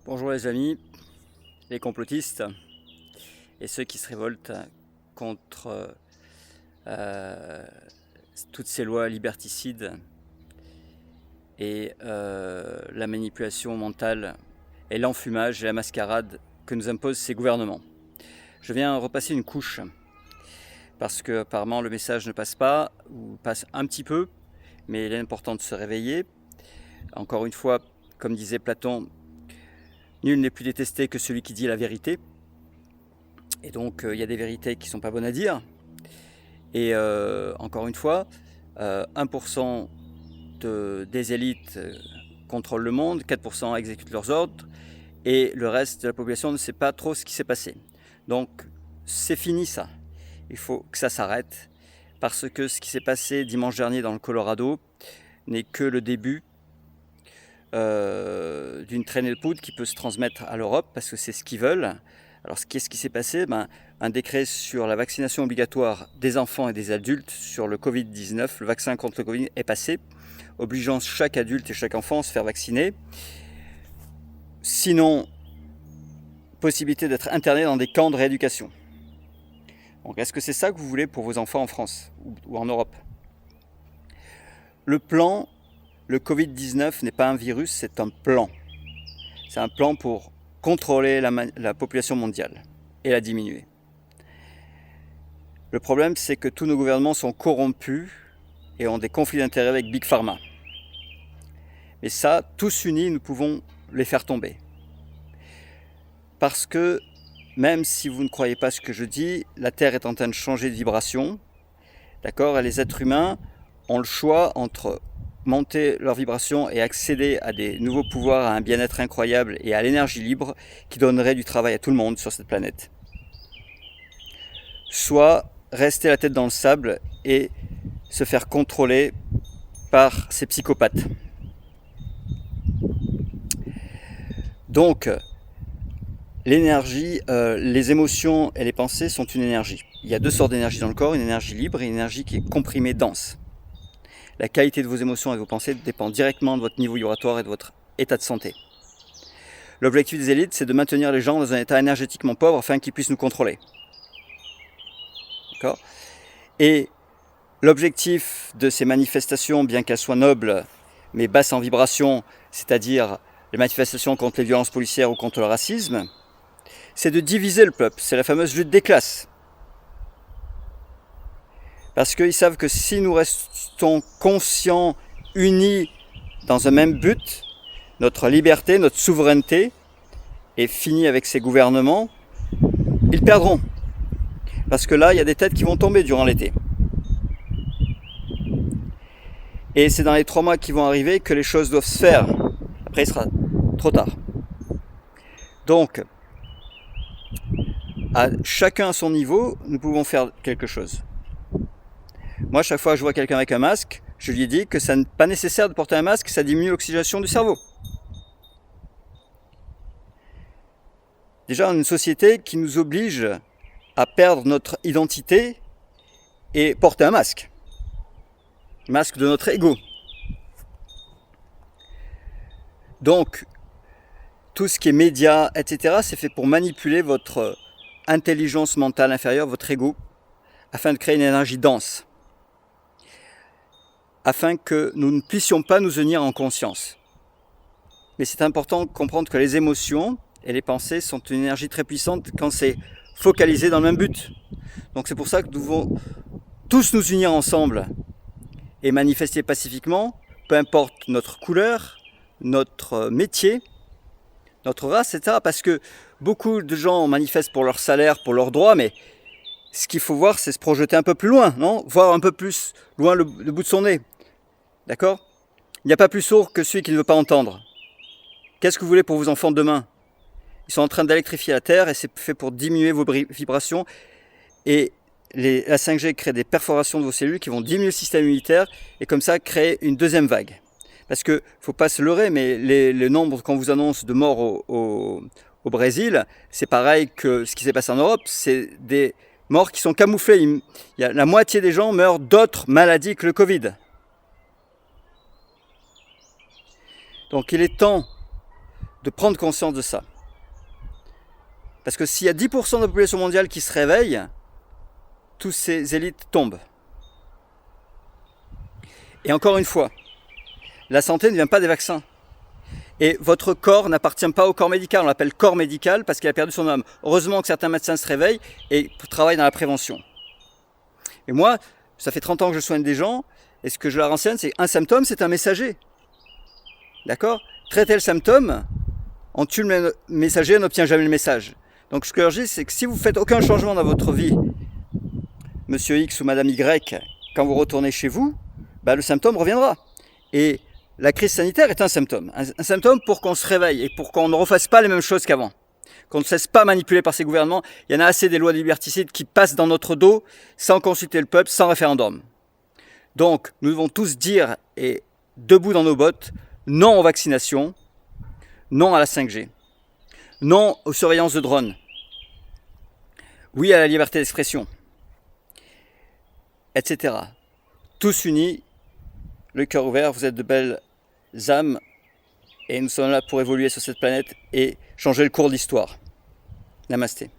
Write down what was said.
Bonjour les amis, les complotistes et ceux qui se révoltent contre euh, toutes ces lois liberticides et la manipulation mentale et l'enfumage et la mascarade que nous imposent ces gouvernements. Je viens repasser une couche parce que apparemment le message ne passe pas ou passe un petit peu, mais il est important de se réveiller. Encore une fois, comme disait Platon, nul n'est plus détesté que celui qui dit la vérité. Et donc, il y a des vérités qui ne sont pas bonnes à dire. Et encore une fois, 1% des élites contrôlent le monde, 4% exécutent leurs ordres, et le reste de la population ne sait pas trop ce qui s'est passé. Donc, c'est fini ça. Il faut que ça s'arrête, parce que ce qui s'est passé dimanche dernier dans le Colorado n'est que le début d'une traînée de poudre qui peut se transmettre à l'Europe, parce que c'est ce qu'ils veulent. Alors qu'est-ce qui s'est passé ? Un décret sur la vaccination obligatoire des enfants et des adultes sur le Covid-19, le vaccin contre le Covid est passé, obligeant chaque adulte et chaque enfant à se faire vacciner. Sinon, possibilité d'être interné dans des camps de rééducation. Donc est-ce que c'est ça que vous voulez pour vos enfants en France ou en Europe ? Le plan, le Covid-19 n'est pas un virus, c'est un plan. C'est un plan pour contrôler la population mondiale et la diminuer. Le problème, c'est que tous nos gouvernements sont corrompus et ont des conflits d'intérêts avec Big Pharma. Mais ça, tous unis, nous pouvons les faire tomber. Parce que, même si vous ne croyez pas ce que je dis, la Terre est en train de changer de vibration, d'accord ? Et les êtres humains ont le choix entre monter leur vibration et accéder à des nouveaux pouvoirs, à un bien-être incroyable et à l'énergie libre qui donnerait du travail à tout le monde sur cette planète. Soit rester la tête dans le sable et se faire contrôler par ces psychopathes. Donc, l'énergie, les émotions et les pensées sont une énergie. Il y a deux sortes d'énergie dans le corps, une énergie libre et une énergie qui est comprimée, dense. La qualité de vos émotions et de vos pensées dépend directement de votre niveau vibratoire et de votre état de santé. L'objectif des élites, c'est de maintenir les gens dans un état énergétiquement pauvre afin qu'ils puissent nous contrôler. D'accord ? Et l'objectif de ces manifestations, bien qu'elles soient nobles, mais basses en vibration, c'est-à-dire les manifestations contre les violences policières ou contre le racisme, c'est de diviser le peuple. C'est la fameuse lutte des classes. Parce qu'ils savent que si nous restons conscients, unis dans un même but, notre liberté, notre souveraineté, est finie avec ces gouvernements, ils perdront. Parce que là, il y a des têtes qui vont tomber durant l'été. Et c'est dans les 3 mois qui vont arriver que les choses doivent se faire. Après, il sera trop tard. Donc, à chacun à son niveau, nous pouvons faire quelque chose. Moi, chaque fois que je vois quelqu'un avec un masque, je lui dis que ça n'est pas nécessaire de porter un masque, ça diminue l'oxygénation du cerveau. Déjà, on a une société qui nous oblige à perdre notre identité et porter un masque. Masque de notre ego. Donc, tout ce qui est médias, etc., c'est fait pour manipuler votre intelligence mentale inférieure, votre ego, afin de créer une énergie dense. Afin que nous ne puissions pas nous unir en conscience. Mais c'est important de comprendre que les émotions et les pensées sont une énergie très puissante quand c'est focalisé dans le même but. Donc c'est pour ça que nous devons tous nous unir ensemble et manifester pacifiquement, peu importe notre couleur, notre métier, notre race, etc. Parce que beaucoup de gens manifestent pour leur salaire, pour leurs droits, mais ce qu'il faut voir, c'est se projeter un peu plus loin, non ? Voir un peu plus loin le bout de son nez. D'accord ? Il n'y a pas plus sourd que celui qui ne veut pas entendre. Qu'est-ce que vous voulez pour vos enfants demain ? Ils sont en train d'électrifier la Terre et c'est fait pour diminuer vos vibrations. Et la 5G crée des perforations de vos cellules qui vont diminuer le système immunitaire et comme ça créer une deuxième vague. Parce qu'il ne faut pas se leurrer, mais le nombre qu'on vous annonce de morts au Brésil, c'est pareil que ce qui s'est passé en Europe, c'est des morts qui sont camouflées. Il y a la moitié des gens meurent d'autres maladies que le Covid. Donc il est temps de prendre conscience de ça. Parce que s'il y a 10% de la population mondiale qui se réveille, toutes ces élites tombent. Et encore une fois, la santé ne vient pas des vaccins. Et votre corps n'appartient pas au corps médical. On l'appelle corps médical parce qu'il a perdu son âme. Heureusement que certains médecins se réveillent et travaillent dans la prévention. Et moi, ça fait 30 ans que je soigne des gens. Et ce que je leur enseigne, c'est un symptôme, c'est un messager. D'accord ? Traiter le symptôme, on tue le messager, on n'obtient jamais le message. Donc ce que je dis, c'est que si vous ne faites aucun changement dans votre vie, Monsieur X ou Madame Y, quand vous retournez chez vous, le symptôme reviendra. Et la crise sanitaire est un symptôme. Un symptôme pour qu'on se réveille et pour qu'on ne refasse pas les mêmes choses qu'avant. Qu'on ne se laisse pas manipuler par ces gouvernements. Il y en a assez des lois liberticides qui passent dans notre dos sans consulter le peuple, sans référendum. Donc, nous devons tous dire, et debout dans nos bottes, non aux vaccinations, non à la 5G, non aux surveillances de drones, oui à la liberté d'expression, etc. Tous unis, le cœur ouvert, vous êtes de belles âmes et nous sommes là pour évoluer sur cette planète et changer le cours de l'histoire. Namasté.